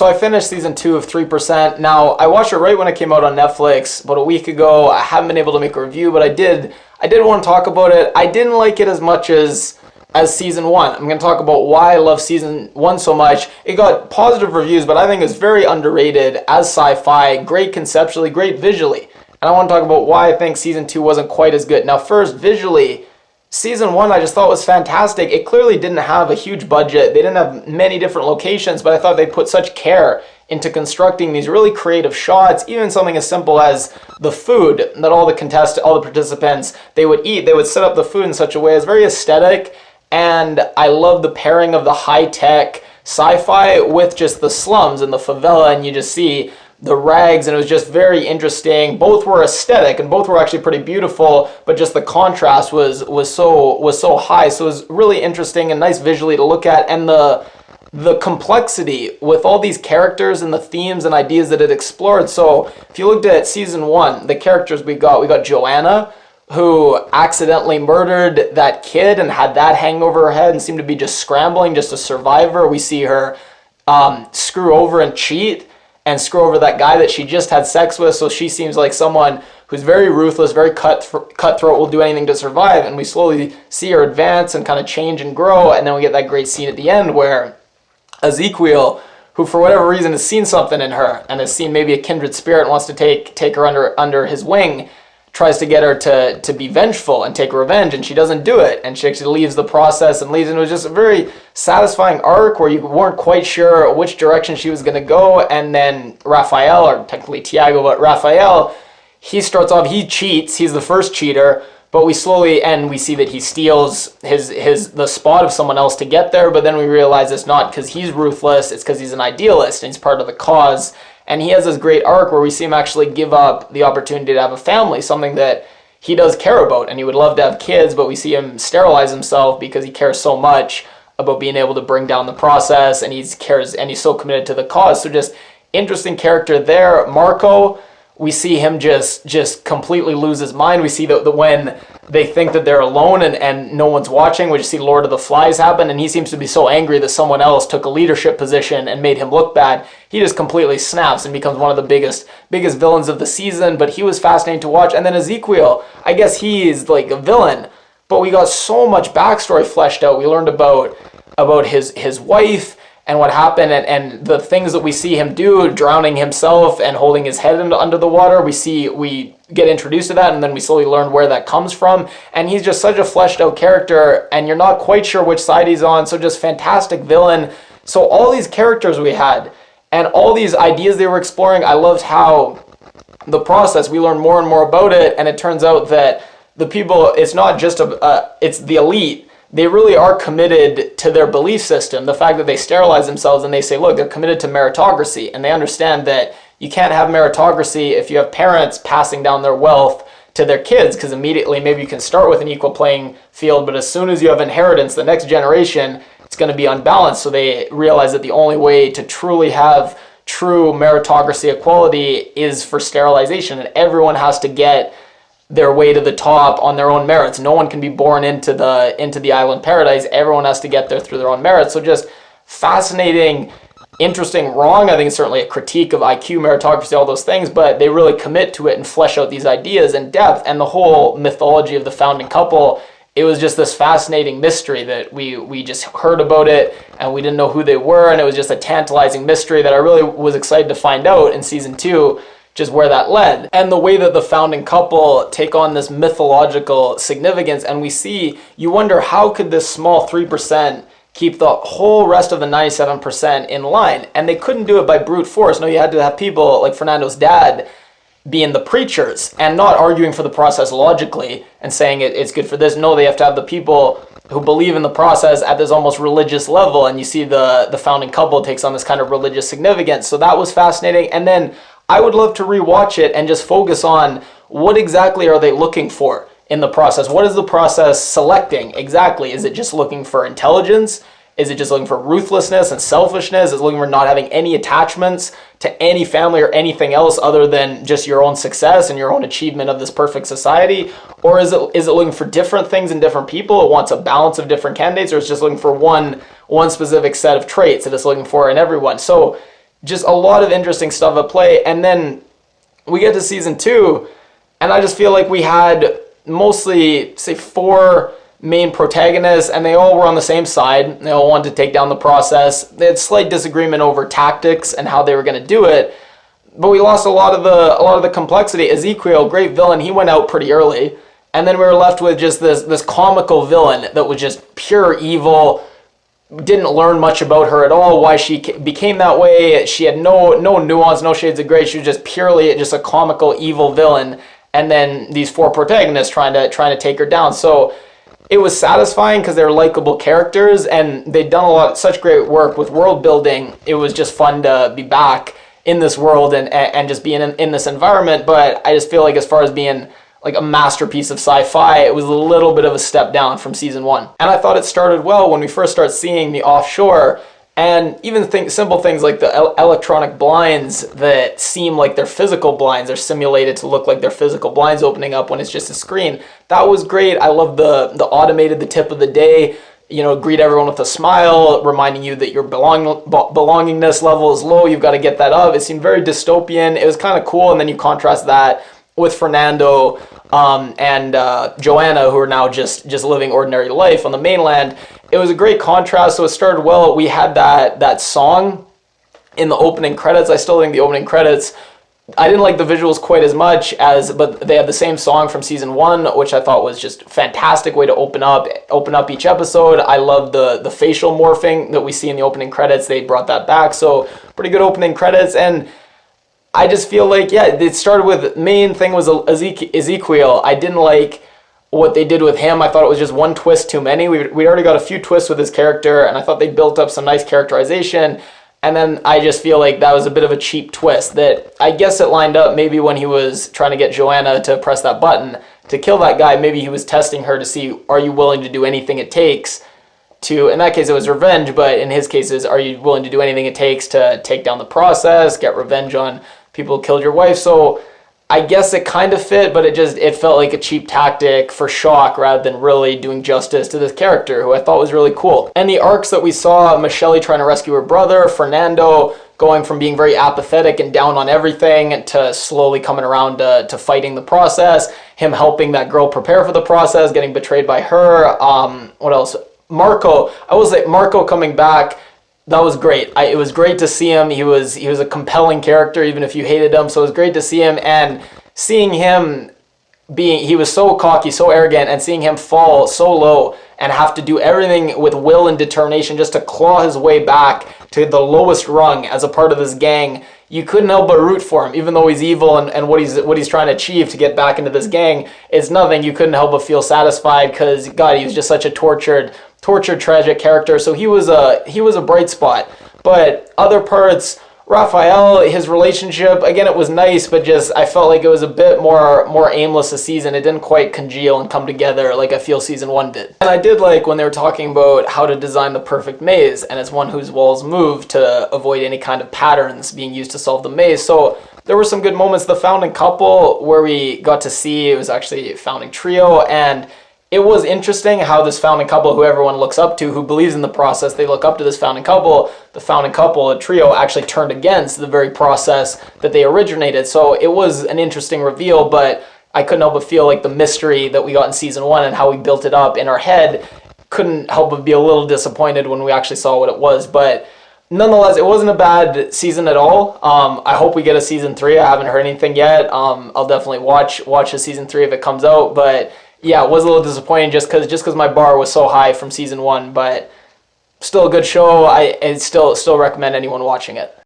So I finished season 2 of 3%. Now, I watched it right when it came out on Netflix about a week ago. I haven't been able to make a review, but I did want to talk about it. I didn't like it as much as season 1. I'm going to talk about why I love season 1 so much. It got positive reviews, but I think it's very underrated as sci-fi, great conceptually, great visually. And I want to talk about why I think season 2 wasn't quite as good. Now, first, visually, season 1 I just thought was fantastic. It clearly didn't have a huge budget. They didn't have many different locations, but I thought they put such care into constructing these really creative shots, even something as simple as the food that all the participants, they would eat. They would set up the food in such a way as very aesthetic. And I love the pairing of the high-tech sci-fi with just the slums and the favela, and you just see the rags, and it was just very interesting. Both were aesthetic, and both were actually pretty beautiful, but just the contrast was so high. So it was really interesting and nice visually to look at, and the complexity with all these characters and the themes and ideas that it explored. So if you looked at season 1, the characters we got Joanna, who accidentally murdered that kid and had that hang over her head and seemed to be just scrambling just to survive her. We see her screw over and cheat and screw over that guy that she just had sex with. So she seems like someone who's very ruthless, very cutthroat, will do anything to survive. And we slowly see her advance and kind of change and grow. And then we get that great scene at the end where Ezequiel, who for whatever reason has seen something in her and has seen maybe a kindred spirit and wants to take her under his wing, tries to get her to be vengeful and take revenge, and she doesn't do it, and she actually leaves the process and leaves. And it was just a very satisfying arc where you weren't quite sure which direction she was going to go. And then Raphael, or technically Tiago, but Raphael, he starts off, he cheats, he's the first cheater, but we slowly, and we see that he steals the spot of someone else to get there, but then we realize it's not because he's ruthless, it's because he's an idealist and he's part of the cause. And he has this great arc where we see him actually give up the opportunity to have a family, something that he does care about, and he would love to have kids, but we see him sterilize himself because he cares so much about being able to bring down the process, and he's so committed to the cause. So just interesting character there. Marco, we see him just completely lose his mind. We see that when they think that they're alone and no one's watching, we just see Lord of the Flies happen, and he seems to be so angry that someone else took a leadership position and made him look bad. He just completely snaps and becomes one of the biggest villains of the season, but he was fascinating to watch. And then Ezequiel, I guess he's like a villain, but we got so much backstory fleshed out. We learned about his wife and what happened, and the things that we see him do, drowning himself and holding his head under the water. We get introduced to that, and then we slowly learn where that comes from. And he's just such a fleshed out character, and you're not quite sure which side he's on. So just fantastic villain. So all these characters we had, and all these ideas they were exploring, I loved how the process, we learned more and more about it, and it turns out that the people, it's not just it's the elite. They really are committed to their belief system. The fact that they sterilize themselves and they say, look, they're committed to meritocracy, and they understand that you can't have meritocracy if you have parents passing down their wealth to their kids, because immediately maybe you can start with an equal playing field, but as soon as you have inheritance, the next generation, it's going to be unbalanced. So they realize that the only way to truly have true meritocracy equality is for sterilization, and everyone has to get their way to the top on their own merits. No one can be born into the island paradise. Everyone has to get there through their own merits. So just fascinating, interesting, wrong. I think it's certainly a critique of IQ, meritocracy, all those things, but they really commit to it and flesh out these ideas in depth. And the whole mythology of the founding couple, it was just this fascinating mystery that we just heard about it and we didn't know who they were, and it was just a tantalizing mystery that I really was excited to find out in season 2, just where that led. And the way that the founding couple take on this mythological significance, and we see, you wonder how could this small 3% keep the whole rest of the 97% in line? And they couldn't do it by brute force. No, you had to have people like Fernando's dad being the preachers and not arguing for the process logically and saying it's good for this. No, they have to have the people who believe in the process at this almost religious level, and you see the founding couple takes on this kind of religious significance. So that was fascinating. And then I would love to rewatch it and just focus on what exactly are they looking for in the process? What is the process selecting exactly? Is it just looking for intelligence? Is it just looking for ruthlessness and selfishness? Is it looking for not having any attachments to any family or anything else other than just your own success and your own achievement of this perfect society? Or is it looking for different things in different people? It wants a balance of different candidates, or it's just looking for one specific set of traits that it's looking for in everyone? So just a lot of interesting stuff at play. And then we get to season 2, and I just feel like we had mostly, say, 4 main protagonists, and they all were on the same side. They all wanted to take down the process. They had slight disagreement over tactics and how they were going to do it, but we lost a lot of the complexity. Ezequiel, great villain, he went out pretty early, and then we were left with just this comical villain that was just pure evil. Didn't learn much about her at all, why she became that way. She had no nuance, no shades of gray. She was just purely just a comical evil villain, and then these 4 protagonists trying to take her down. So it was satisfying because they were likable characters, and they'd done such great work with world building. It was just fun to be back in this world and just being in this environment. But I just feel like as far as being like a masterpiece of sci-fi, it was a little bit of a step down from season 1. And I thought it started well when we first start seeing the Offshore, and even simple things like the electronic blinds that seem like they're physical blinds, they're simulated to look like they're physical blinds opening up when it's just a screen. That was great. I love the automated, the tip of the day, greet everyone with a smile, reminding you that your belongingness level is low, you've got to get that up. It seemed very dystopian. It was kind of cool, and then you contrast that with Fernando and Joanna, who are now just living ordinary life on the mainland. It was a great contrast, so it started well. We had that song in the opening credits. I still think the opening credits, I didn't like the visuals quite as much but they had the same song from season 1, which I thought was just a fantastic way to open up each episode. I love the facial morphing that we see in the opening credits. They brought that back, so pretty good opening credits. And I just feel like, it started with, main thing was Ezequiel. I didn't like what they did with him. I thought it was just one twist too many. We already got a few twists with his character, and I thought they built up some nice characterization. And then I just feel like that was a bit of a cheap twist that I guess it lined up maybe when he was trying to get Joanna to press that button to kill that guy. Maybe he was testing her to see, are you willing to do anything it takes to, in that case it was revenge, but in his cases, are you willing to do anything it takes to take down the process, get revenge on people who killed your wife? So I guess it kind of fit, but it felt like a cheap tactic for shock rather than really doing justice to this character, who I thought was really cool. And the arcs that we saw, Marcella trying to rescue her brother, Fernando going from being very apathetic and down on everything to slowly coming around to fighting the process, him helping that girl prepare for the process, getting betrayed by her. What else? Marco. I will say Marco coming back, that was great. It was great to see him. He was a compelling character, even if you hated him. So it was great to see him, and seeing him he was so cocky, so arrogant, and seeing him fall so low and have to do everything with will and determination just to claw his way back to the lowest rung as a part of this gang. You couldn't help but root for him, even though he's evil and what he's trying to achieve to get back into this gang is nothing. You couldn't help but feel satisfied because, God, he was just such a tortured, tragic character. So he was a bright spot. But other parts, Raphael, his relationship, again, it was nice, but just I felt like it was a bit more aimless a season. It didn't quite congeal and come together like I feel season 1 did. And I did like when they were talking about how to design the perfect maze, and it's one whose walls move to avoid any kind of patterns being used to solve the maze. So there were some good moments. The founding couple, where we got to see, it was actually a founding trio, and it was interesting how this founding couple, who everyone looks up to, who believes in the process, they look up to this founding couple. The founding couple, a trio, actually turned against the very process that they originated. So it was an interesting reveal, but I couldn't help but feel like the mystery that we got in season 1 and how we built it up in our head, couldn't help but be a little disappointed when we actually saw what it was. But nonetheless, it wasn't a bad season at all. I hope we get a season 3. I haven't heard anything yet. I'll definitely watch a season 3 if it comes out, but yeah, it was a little disappointing just because my bar was so high from season 1, but still a good show. I still recommend anyone watching it.